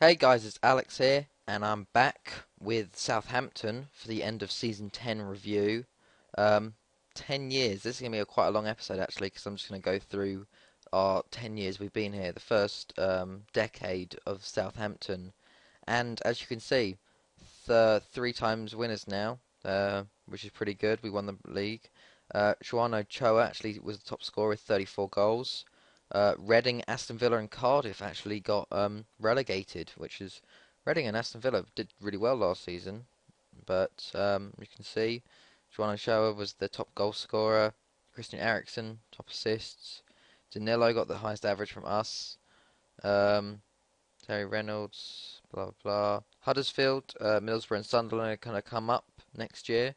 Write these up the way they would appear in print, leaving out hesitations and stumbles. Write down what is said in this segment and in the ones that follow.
Hey guys, it's Alex here, and I'm back with Southampton for the end of season 10 review. Um, 10 years. This is going to be quite a long episode actually, because I'm just going to go through our 10 years we've been here, the first decade of Southampton. And as you can see, three times winners now, which is pretty good. We won the league. Joano Choa actually was the top scorer with 34 goals. Reading, Aston Villa, and Cardiff actually got relegated, which is Reading and Aston Villa did really well last season. But you can see, João Ochoa was the top goal scorer. Christian Eriksen top assists. Danilo got the highest average from us. Um, Terry Reynolds, blah blah blah. Huddersfield, Middlesbrough, and Sunderland are going to come up next year.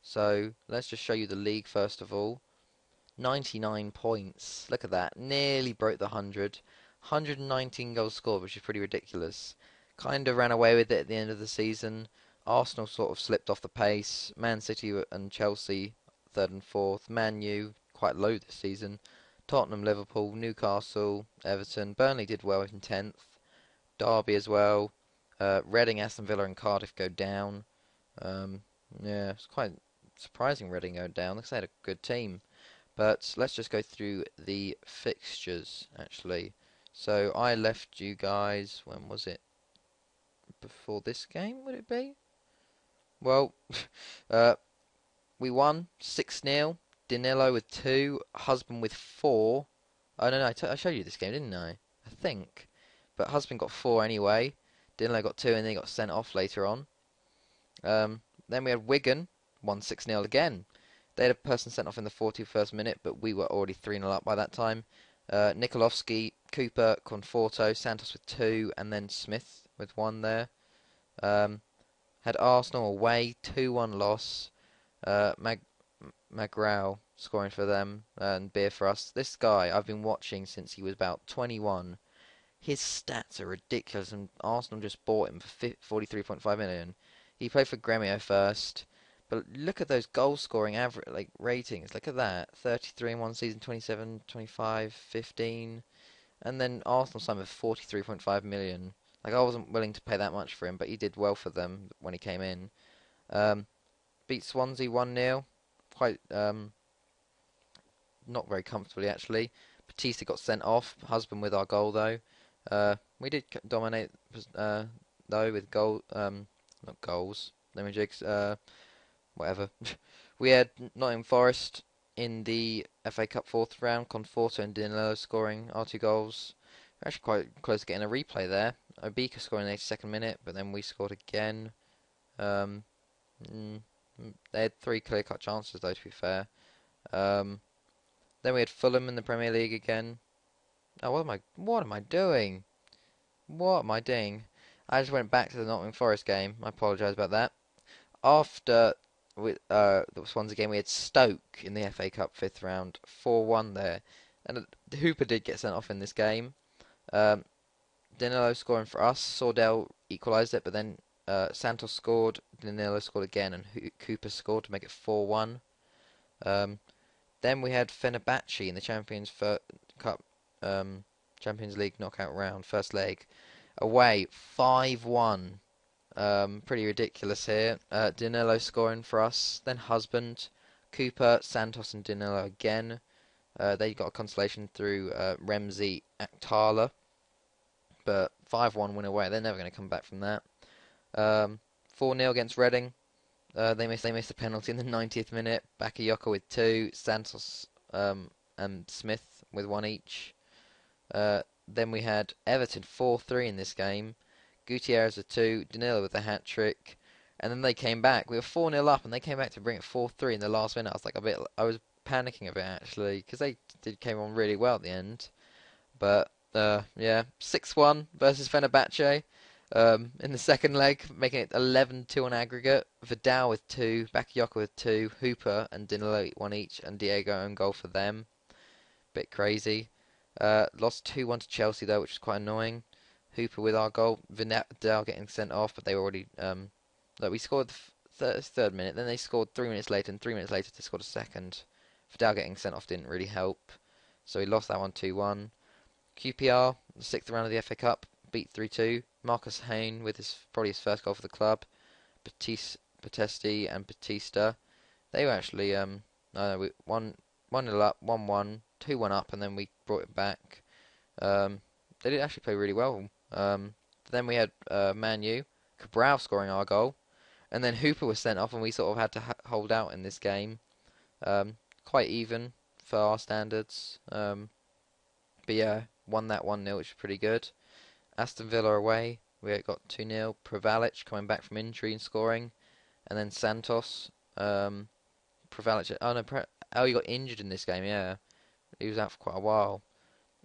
So let's just show you the league first of all. 99 points. Look at that. Nearly broke the 100. 119 goals scored, which is pretty ridiculous. Kind of ran away with it at the end of the season. Arsenal sort of slipped off the pace. Man City and Chelsea, third and fourth. Man U, quite low this season. Tottenham, Liverpool, Newcastle, Everton. Burnley did well in 10th. Derby as well. Reading, Aston Villa, and Cardiff go down. Um, yeah, it's quite surprising Reading go down. Looks like they had a good team. But let's just go through the fixtures, actually. So I left you guys, when was it? Before this game, would it be? Well, uh, we won 6-0. Danilo with 2. Husband with 4. Oh, no, I showed you this game, didn't I? I think. But Husband got 4 anyway. Danilo got 2 and then he got sent off later on. Then we had Wigan, won 6-0 again. They had a person sent off in the 41st minute, but we were already 3-0 up by that time. Nikolovsky, Cooper, Conforto, Santos with 2, and then Smith with 1 there. Had Arsenal away, 2-1 loss. Magrao scoring for them, and beer for us. This guy I've been watching since he was about 21. His stats are ridiculous, and Arsenal just bought him for 43.5 million. He played for Gremio first. But look at those goal scoring average ratings. Look at that. 33 in one season, 27, 25, 15. And then Arsenal signed with 43.5 million. Like I wasn't willing to pay that much for him, but he did well for them when he came in. Um, Beat Swansea 1-0. Quite not very comfortably actually. Batista got sent off. Husband with our goal though. We did dominate though with not goals. Jigs. Whatever. We had Nottingham Forest in the FA Cup fourth round. Conforto and Danilo scoring our 2 goals. We're actually quite close to getting a replay there. Obika scoring in the 82nd minute, but then we scored again. Um, they had 3 clear-cut chances though, to be fair. Then we had Fulham in the Premier League again. Oh, what am I doing? What am I doing? I just went back to the Nottingham Forest game. I apologise about that. After with the Swansea game, we had Stoke in the FA Cup 5th round, 4-1 there, and Hooper did get sent off in this game. Danilo scoring for us. Sordell equalised it, but then Santos scored, Danilo scored again, and Cooper scored to make it 4-1. Then we had Fenerbahce in the Cup Champions League knockout round, first leg, away 5-1. Pretty ridiculous here. Danilo scoring for us. Then Husband, Cooper, Santos, and Danilo again. They got a consolation through Remzi Aktala. But 5-1 win away. They're never going to come back from that. 4-0 against Reading. They missed a penalty in the 90th minute. Bakayoko with 2. Santos and Smith with 1 each. Then we had Everton 4-3 in this game. Gutierrez with 2, Danilo with a hat-trick, and then they came back. We were 4-0 up, and they came back to bring it 4-3 in the last minute. I was panicking a bit actually, because they came on really well at the end. But yeah, 6-1 versus Fenerbahce in the second leg, making it 11-2 on aggregate. Vidal with 2, Bakayoko with 2, Hooper and Danilo 1 each, and Diego own goal for them. Bit crazy. Lost 2-1 to Chelsea though, which was quite annoying. Hooper with our goal, Vidal getting sent off, but they were already like we scored the third minute, then they scored 3 minutes later, and 3 minutes later they scored a second. Vidal getting sent off didn't really help, so we lost that one 2-1. QPR, the 6th round of the FA Cup, beat 3-2. Marcus Hayne with his probably his first goal for the club. Battisti and Batista. They were actually no, we 1-0 up, 1-1, 2-1 up, and then we brought it back. They did actually play really well. Then we had Man U, Cabral scoring our goal, and then Hooper was sent off, and we sort of had to hold out in this game. Quite even for our standards. But yeah, won that 1-0, which is pretty good. Aston Villa away, we got 2-0. Prevalic coming back from injury and scoring, and then Santos. Prevalic. Oh no, he got injured in this game. Yeah, he was out for quite a while.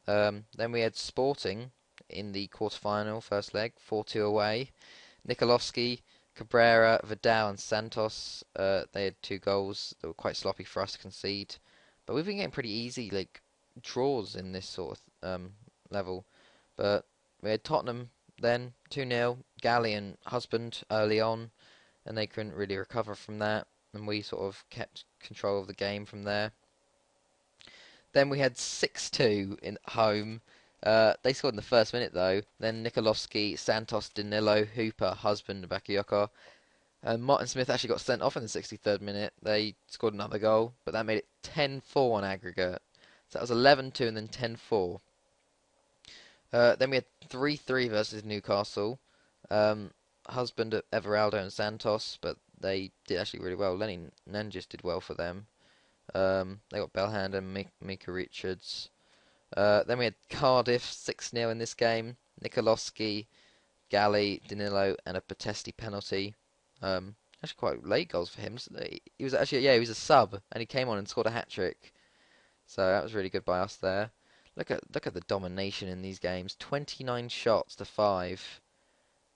Then we had Sporting in the quarter-final, first leg, 4-2 away. Nikolovsky, Cabrera, Vidal, and Santos. They had 2 goals that were quite sloppy for us to concede, but we've been getting pretty easy like draws in this sort of level. But we had Tottenham then 2-0. Galley and Husband early on, and they couldn't really recover from that, and we sort of kept control of the game from there. Then we had 6-2 in home. They scored in the first minute though. Then Nikolovsky, Santos, Danilo, Hooper, Husband, and Bakayoko. And Martin Smith actually got sent off in the 63rd minute. They scored another goal, but that made it 10-4 on aggregate. So that was 11-2 and then 10-4. Then we had 3-3 versus Newcastle. Husband, Everaldo, and Santos, but they did actually really well. Lenny Nanges did well for them. They got Bellhand and Mika Richards. Then we had Cardiff 6-0 in this game. Nikolovsky, Galley, Danilo, and a Battisti penalty. Actually quite late goals for him. He was actually he was a sub and he came on and scored a hat trick. So that was really good by us there. Look at the domination in these games. 29 shots to 5.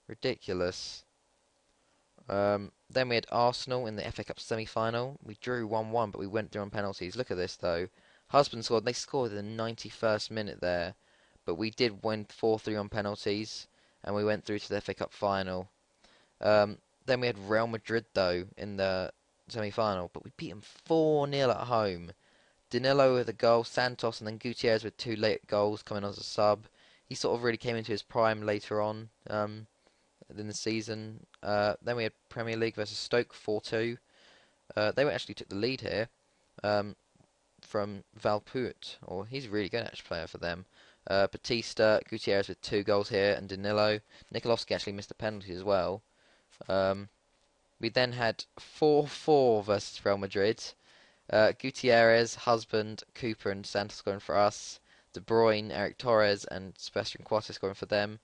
Ridiculous. Then we had Arsenal in the FA Cup semi-final. We drew 1-1, but we went through on penalties. Look at this though. Husband scored. They scored in the 91st minute there, but we did win 4-3 on penalties, and we went through to the FA Cup final. Then we had Real Madrid though in the semi-final, but we beat them 4-0 at home. Danilo with a goal, Santos, and then Gutierrez with 2 late goals coming as a sub. He sort of really came into his prime later on in the season. Then we had Premier League versus Stoke 4-2. They actually took the lead here from Valpoort, or he's a really good actually player for them. Batista, Gutierrez with 2 goals here, and Danilo. Nikolovsky actually missed a penalty as well. We then had 4-4 versus Real Madrid. Gutierrez, Husband, Cooper, and Santos scoring for us. De Bruyne, Eric Torres, and Sebastian Coates scoring for them.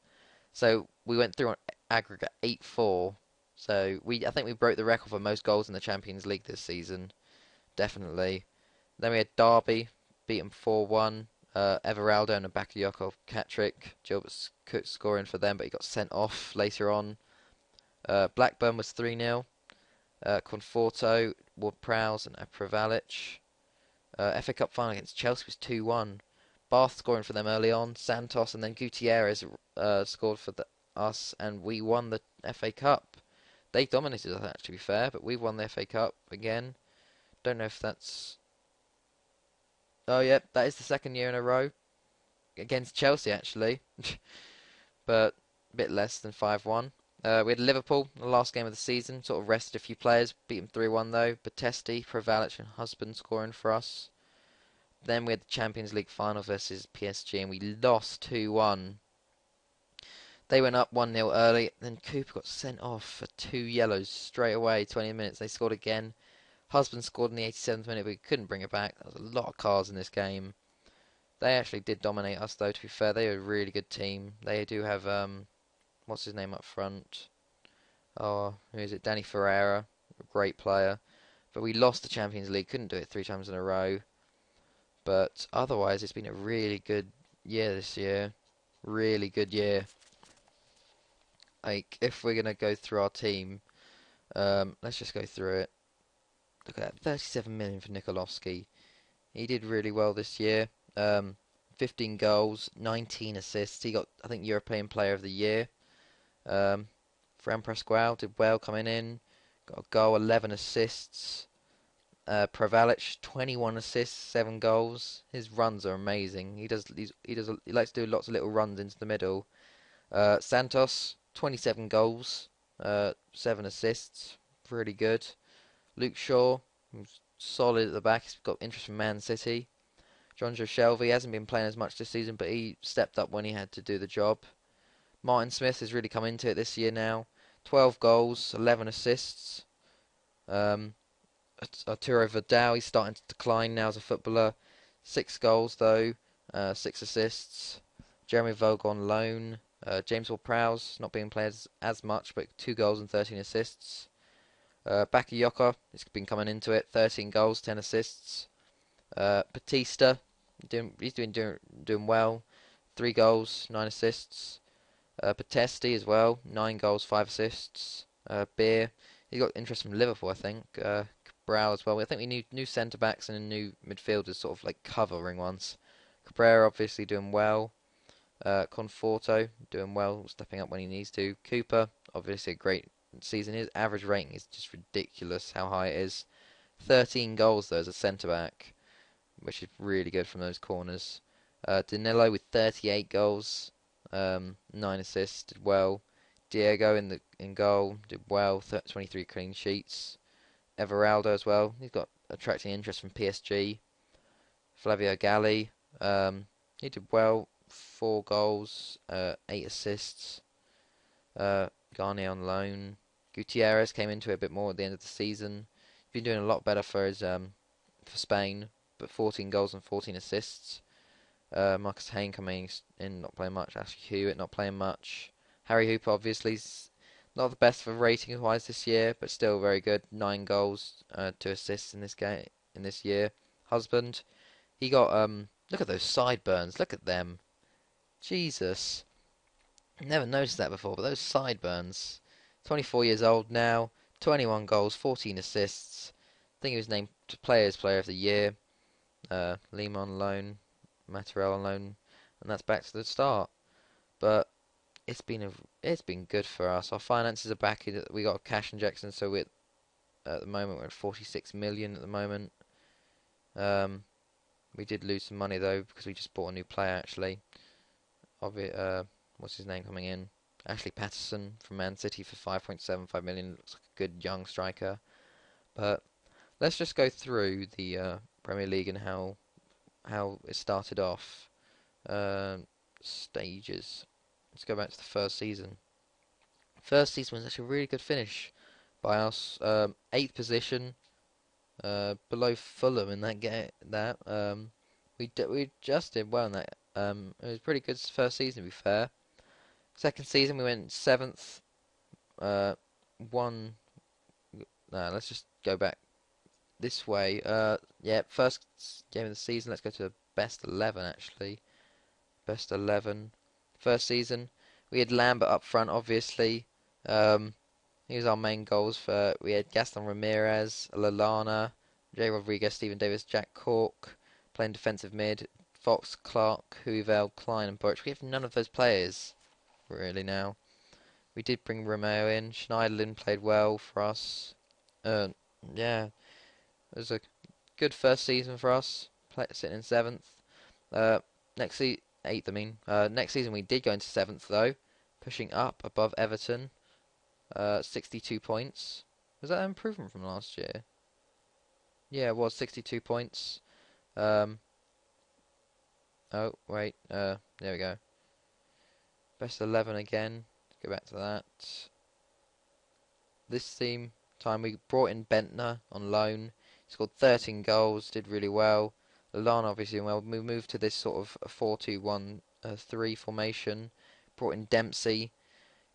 So we went through on aggregate 8-4. So I think we broke the record for most goals in the Champions League this season. Definitely. Then we had Derby, beat them 4-1. Everaldo and a Bakayoko hat-trick. Gilbert Cook scoring for them, but he got sent off later on. Blackburn was 3-0. Conforto, Ward-Prowse, and Prevalic. FA Cup final against Chelsea was 2-1. Bath scoring for them early on. Santos and then Gutierrez scored for us, and we won the FA Cup. They dominated us, to be fair, but we won the FA Cup again. Don't know if that's... Oh, yeah, that is the 2nd year in a row. Against Chelsea, actually. But a bit less than 5-1. We had Liverpool, the last game of the season. Sort of rested a few players. Beat them 3-1, though. Battisti, Prevalic, and Husband scoring for us. Then we had the Champions League final versus PSG, and we lost 2-1. They went up 1-0 early. Then Cooper got sent off for 2 yellows straight away. 20 minutes. They scored again. Husband scored in the 87th minute, but we couldn't bring it back. There was a lot of cards in this game. They actually did dominate us, though, to be fair. They were a really good team. They do have, what's his name up front? Oh, who is it? Danny Ferreira. A great player. But we lost the Champions League. Couldn't do it 3 times in a row. But otherwise, it's been a really good year this year. Really good year. Like, if we're going to go through our team, let's just go through it. Look at that, 37 million for Nikolovsky. He did really well this year. 15 goals, 19 assists. He got, I think, European Player of the Year. Fran Pasquale did well coming in. Got a goal, 11 assists. Prevalic, 21 assists, 7 goals. His runs are amazing. He likes to do lots of little runs into the middle. Santos, 27 goals, 7 assists, pretty good. Luke Shaw, who's solid at the back, he's got interest from Man City. Jonjo Shelvey hasn't been playing as much this season, but he stepped up when he had to do the job. Martin Smith has really come into it this year now. 12 goals, 11 assists. Um, Arturo Vidal, he's starting to decline now as a footballer. 6 goals though, 6 assists. Jeremy Vogel on loan. James Ward-Prowse not being played as much, but 2 goals and 13 assists. Bakayoko, he's been coming into it. 13 goals, 10 assists. Batista, he's doing well. 3 goals, 9 assists. Patesti as well, 9 goals, 5 assists. Beer, he got interest from Liverpool, I think. Cabral as well. I think we need new centre backs and new midfielders, sort of like covering ones. Cabrera obviously doing well. Conforto doing well, stepping up when he needs to. Cooper, obviously a great season. His average rating is just ridiculous how high it is. 13 goals though as a centre back, which is really good from those corners. Danilo with 38 goals, 9 assists, did well. Diego in goal, did well, 23 clean sheets. Everaldo as well, he's got attracting interest from PSG. Flavio Galli, he did well, 4 goals, 8 assists. Garnier on loan. Gutierrez came into it a bit more at the end of the season. He's been doing a lot better for his for Spain, but 14 goals and 14 assists. Marcus Hayne coming in, not playing much. Ashley Hewitt not playing much. Harry Hooper obviously is not the best for rating wise this year, but still very good. 9 goals, 2 assists in this game in this year. Husband, he got look at those sideburns. Look at them. Jesus, never noticed that before. But those sideburns. 24 years old now. 21 goals, 14 assists. I think he was named Players Player of the Year. Lima on loan, Material on loan, and that's back to the start. But it's been good for us. Our finances are back. We got a cash injection, so at the moment we're at 46 million at the moment. We did lose some money though because we just bought a new player actually. What's his name coming in? Ashley Patterson from Man City for 5.75 million. Looks like a good young striker. But let's just go through the Premier League and how it started off. Stages. Let's go back to the first season. First season was actually a really good finish by us. 8th position, below Fulham in that game. We just did well in that. It was a pretty good first season, to be fair. Second season we went 7th. One. No, let's just go back this way. Yeah, first game of the season. Let's go to best 11 actually. Best 11. First season, we had Lambert up front, obviously. He was our main goals for. We had Gaston Ramirez, Lallana, Jay Rodriguez, Stephen Davis, Jack Cork playing defensive mid. Fox, Clark, Hoovel, Klein, and Burch. We have none of those players really now. We did bring Romeo in. Schneiderlin played well for us. Yeah, it was a good first season for us. Sitting in 7th. Next season. 8th, I mean. Next season we did go into 7th though, pushing up above Everton. 62 points. Was that an improvement from last year? Yeah, it was 62 points. Oh wait, there we go. Best 11 again. Let's go back to that. This time we brought in Bentner on loan. He scored 13 goals, did really well. Lallana obviously well. We moved to this sort of 4-2-1-3 formation. Brought in Dempsey.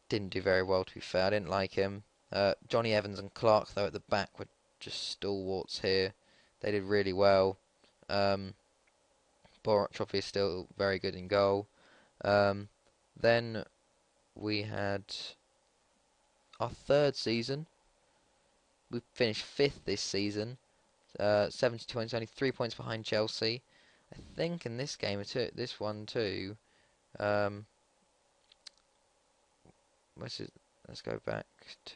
Didn't do very well, to be fair. I didn't like him. Johnny Evans and Clark though at the back were just stalwarts here. They did really well. Boric obviously still very good in goal. Then we had our third season. We finished 5th this season. 72 points, only 3 points behind Chelsea. I think in this game, this one too. Let's go back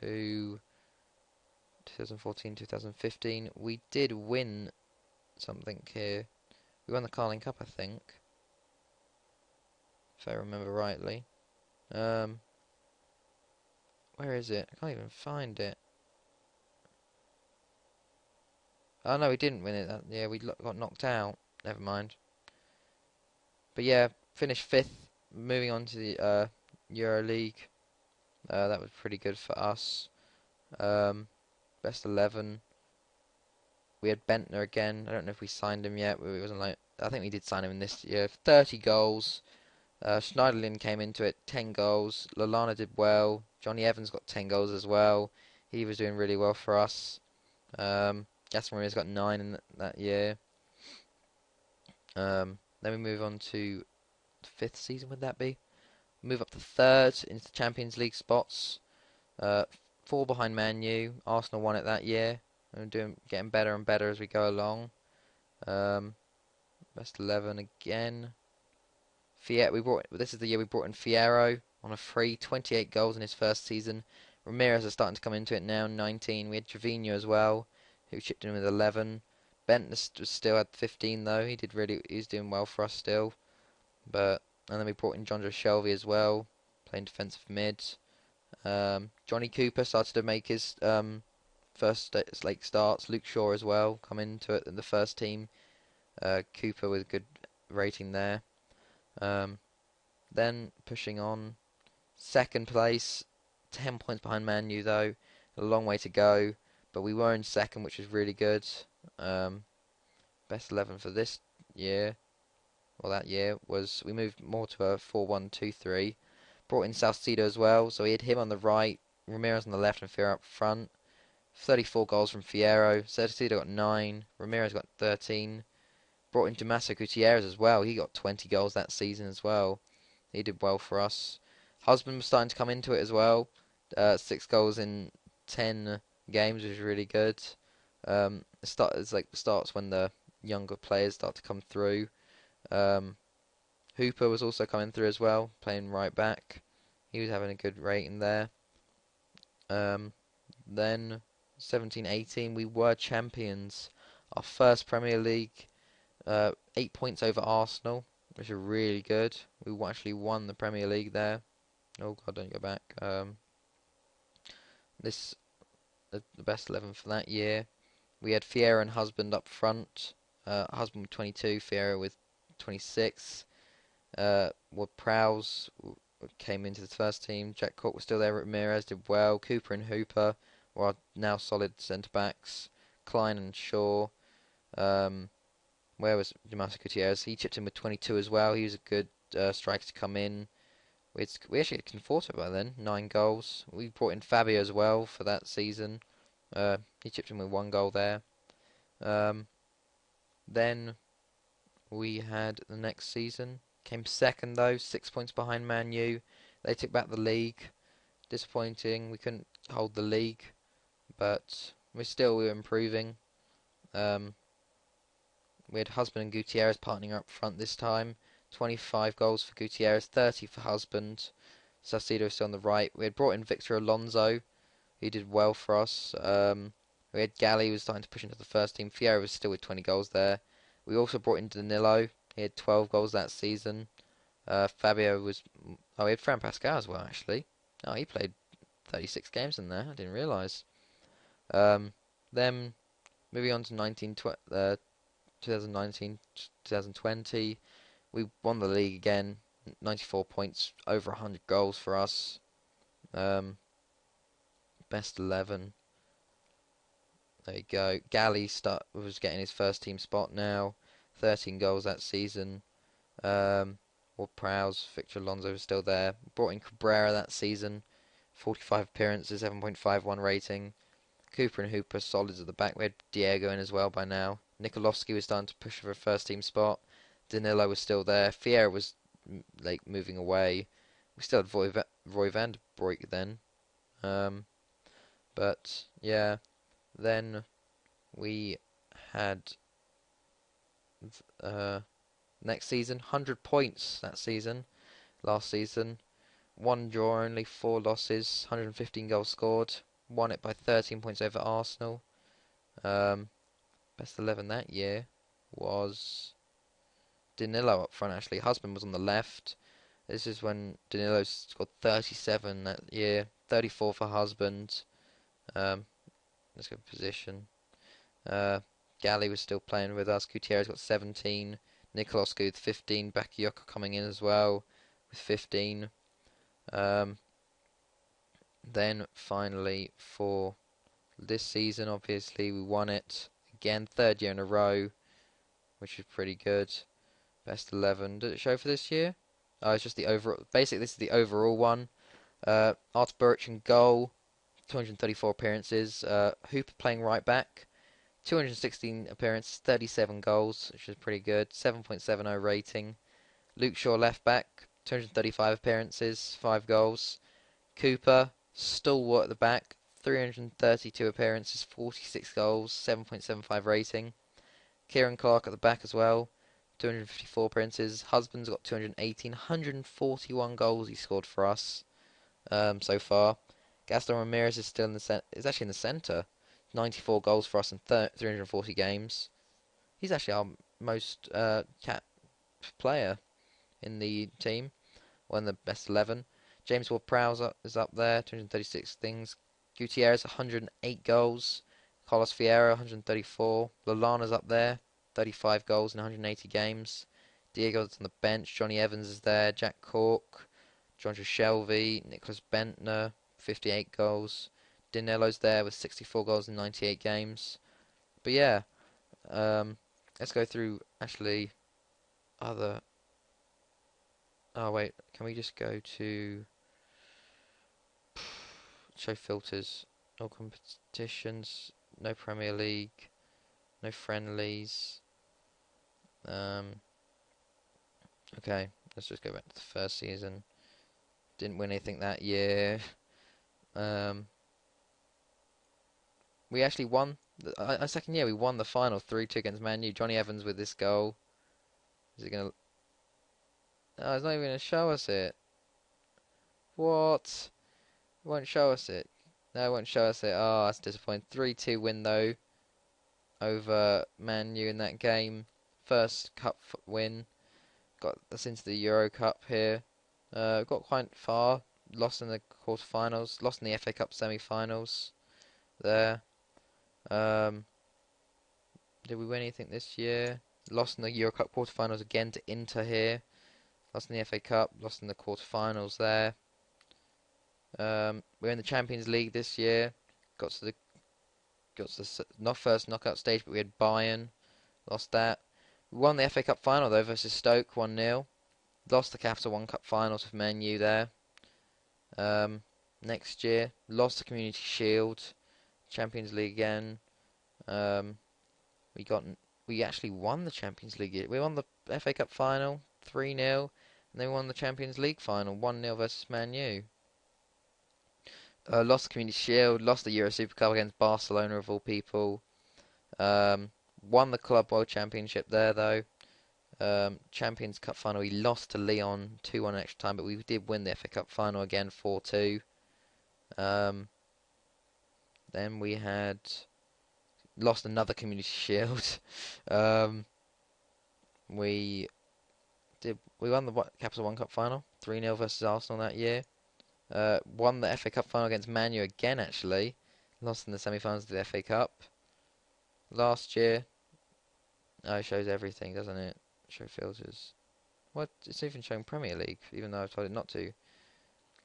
to 2014, 2015. We did win something here. We won the Carling Cup, I think, if I remember rightly. Um, where is it? I can't even find it. Oh no, we didn't win it. Yeah, we got knocked out. Never mind. But yeah, finished fifth. Moving on to the Euro League. That was pretty good for us. Um, best 11. We had Bentner again. I don't know if we signed him yet. But it wasn't like I think we did sign him in this year. 30 goals. Schneiderlin came into it, 10 goals. Lallana did well. Johnny Evans got 10 goals as well. He was doing really well for us. Gaston Maria's got 9 in that year. Then we move on to the fifth season, would that be? Move up to third into the Champions League spots. Uh, 4 behind Man U. Arsenal won it that year. We're getting better and better as we go along. Um, best 11 again. This is the year we brought in Fierro on a free, 28 goals in his first season. Ramirez is starting to come into it now, 19. We had Trevino as well, who chipped in with 11. Bentner still had 15 though. He was doing well for us still. And then we brought in John Shelby as well, playing defensive mid. Johnny Cooper started to make his first late starts. Luke Shaw as well come into it in the first team. Cooper with a good rating there. Then pushing on, second place, 10 points behind Man U though, a long way to go, but we were in second, which was really good. Best 11 for this year, well that year, was we moved more to a 4-1-2-3. Brought in Salcido as well, so we had him on the right, Ramirez on the left, and Fierro up front. 34 goals from Fierro. Salcido got 9, Ramirez got 13. Brought in Damaso Gutierrez as well, he got 20 goals that season as well. He did well for us. Husband was starting to come into it as well. 6 goals in 10 games, which is really good. It's like starts when the younger players start to come through. Hooper was also coming through as well, playing right back. He was having a good rating there. Then 17-18, we were champions. Our first Premier League, 8 points over Arsenal, which are really good. We actually won the Premier League there. Oh God, don't go back. This the best 11 for that year. We had Fierro and Husband up front. Husband with 22, Fierro with 26. Prowse came into the first team. Jack Court was still there. Ramirez did well. Cooper and Hooper were our now solid centre backs. Klein and Shaw. Where was Damaso Gutierrez? He chipped in with 22 as well. He was a good striker to come in. We actually had Conforto by then, 9 goals. We brought in Fabio as well for that season. He chipped in with 1 goal there. Then we had the next season. Came second though, 6 points behind Man U. They took back the league. Disappointing. We couldn't hold the league, but we were improving. We had Husband and Gutierrez partnering up front this time. 25 goals for Gutierrez, 30 for Husband. Salcido still on the right. We had brought in Victor Alonso. He did well for us. We had Galley, who was starting to push into the first team. Fierro was still with 20 goals there. We also brought in Danilo. He had 12 goals that season. Fabio was... Oh, we had Fran Pascal as well, actually. Oh, he played 36 games in there. I didn't realise. Then, moving on to 2019, 2020, we won the league again. 94 points, over 100 goals for us. Best 11. There you go. Galley was getting his first team spot now. 13 goals that season. Prowse, Victor Alonso was still there. Brought in Cabrera that season. 45 appearances, 7.51 rating. Cooper and Hooper solids at the back. We had Diego in as well by now. Nikolovsky was starting to push for a first team spot. Danilo was still there. Fierro was moving away. We still had Roy van der Broek then. But yeah, then we had next season 100 points that season. Last season, 1 draw, only 4 losses, 115 goals scored. Won it by 13 points over Arsenal. Best 11 that year was Danilo up front actually. Husband was on the left. This is when Danilo scored 37 that year, 34 for husband. Um, let's go position. Uh, Galley was still playing with us. Gutierrez got 17. Nikoloscu with 15. Bakayoko coming in as well with 15. Um, then finally for this season, obviously we won it again, third year in a row, which is pretty good. Best 11. Did it show for this year? Oh, it's just the overall. Basically, this is the overall one. Artur Buric in goal, 234 appearances. Hooper playing right back, 216 appearances, 37 goals, which is pretty good. 7.70 rating. Luke Shaw left back, 235 appearances, 5 goals. Cooper, stalwart at the back, 332 appearances, 46 goals, 7.75 rating. Kieran Clark at the back as well, 254 appearances. Husband's got 218, 141 goals he scored for us so far. Gaston Ramirez is still in the is actually in the centre, 94 goals for us in 340 games. He's actually our most cap player in the team, one of the best 11. James Ward-Prowse is up there, 236 things. Gutierrez, 108 goals. Carlos Vieira, 134. Lallana's up there, 35 goals in 180 games. Diego's on the bench. Johnny Evans is there. Jack Cork, John Shelvey, Nicholas Bentner, 58 goals. Danilo's there with 64 goals in 98 games. But yeah, let's go through actually other. Oh wait, can we just go to show filters? All competitions, no Premier League, no friendlies. Okay, let's just go back to the first season. Didn't win anything that year. Um, we actually won. Our second year, we won the final 3-2 against Man U. Johnny Evans with this goal. Is it gonna? Oh, it's not even gonna show us it. What? It won't show us it. No, it won't show us it. Oh, that's disappointing. 3-2 win though over Man U in that game. First cup win. Got us into the Euro Cup here. Got quite far. Lost in the quarterfinals. Lost in the FA Cup semi-finals. There. Um, did we win anything this year? Lost in the Euro Cup quarterfinals again to Inter here. Lost in the FA Cup. Lost in the quarterfinals there. We're in the Champions League this year. Got to the not first knockout stage, but we had Bayern. Lost that. We won the FA Cup final though versus Stoke 1-0. Lost the Capital One Cup finals with Man U there. Next year, lost the Community Shield, Champions League again. Um, we got we actually won the Champions League. We won the FA Cup final 3-0, and then we won the Champions League final 1-0 versus Man U. Lost the Community Shield, lost the Euro Super Cup against Barcelona of all people. Won the Club World Championship there though. Champions Cup final, we lost to Lyon 2-1 extra time, but we did win the FA Cup final again 4-2. Then we had lost another Community Shield. We won the Capital One Cup final 3-0 versus Arsenal that year. Won the FA Cup final against Man U again actually. Lost in the semi-finals of the FA Cup. Last year, oh, it shows everything, doesn't it? Show filters. What? It's even showing Premier League, even though I've told it not to.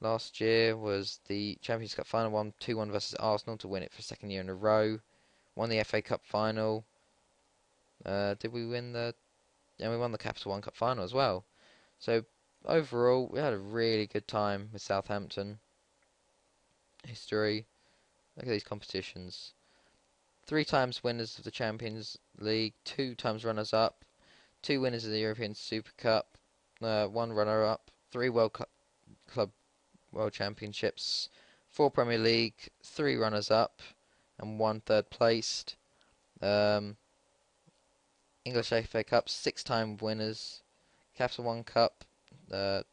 Last year was the Champions Cup final, won 2-1 versus Arsenal to win it for second year in a row. Won the FA Cup final. Did we win the? Yeah, we won the Capital One Cup final as well. So overall, we had a really good time with Southampton. History. Look at these competitions. 3 times winners of the Champions League, 2 times runners-up, 2 winners of the European Super Cup, 1 runner-up, 3 Club World Championships, 4 Premier League, 3 runners-up, and 1 third placed. English FA Cup, 6-time winners. Capital One Cup, 3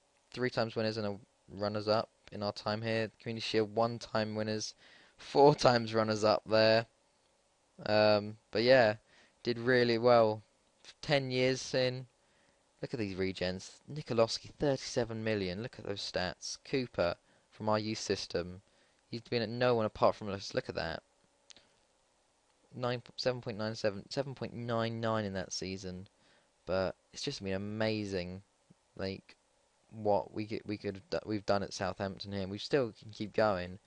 times winners and a runners-up in our time here. Community Shield, 1-time winners, 4 times runners-up there. But yeah, did really well. 10 years in, Look at these regens. Nikolowski, 37 million. Look at those stats. Cooper from our youth system. He's been at no one apart from us. Look at that. 7.97, 7.99 in that season. But it's just been amazing. Like what we've done at Southampton here. We still can keep going.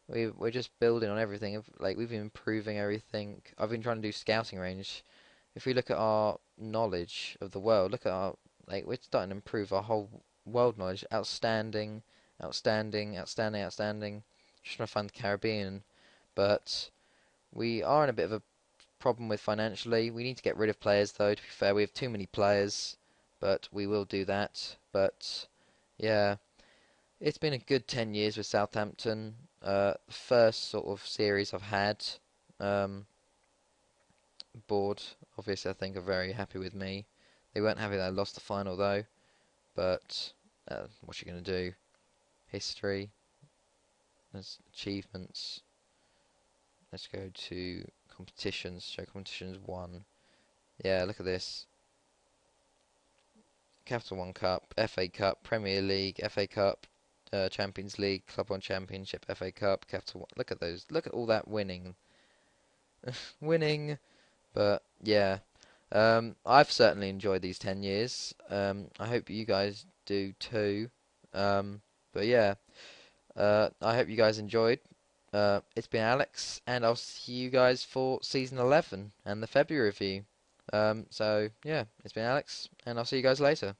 We're just building on everything. Like we've been improving everything. I've been trying to do scouting range. If we look at our knowledge of the world, look at our we're starting to improve our whole world knowledge. Outstanding, outstanding, outstanding, outstanding. Just trying to find the Caribbean, but we are in a bit of a problem with financially. We need to get rid of players though. To be fair, we have too many players, but we will do that. But yeah, it's been a good 10 years with Southampton. First sort of series I've had. Um, Board, obviously, I think are very happy with me. They weren't happy that I lost the final though, but what you gonna do? History, there's achievements. Let's go to competitions. Show competitions 1. Yeah, look at this. Capital One Cup, FA Cup, Premier League, FA Cup, Champions League, Club One Championship, FA Cup, Capital One. Look at those. Look at all that winning. Winning. But yeah, I've certainly enjoyed these 10 years. I hope you guys do too. But yeah, I hope you guys enjoyed. It's been Alex, and I'll see you guys for season 11 and the February review. So yeah, it's been Alex, and I'll see you guys later.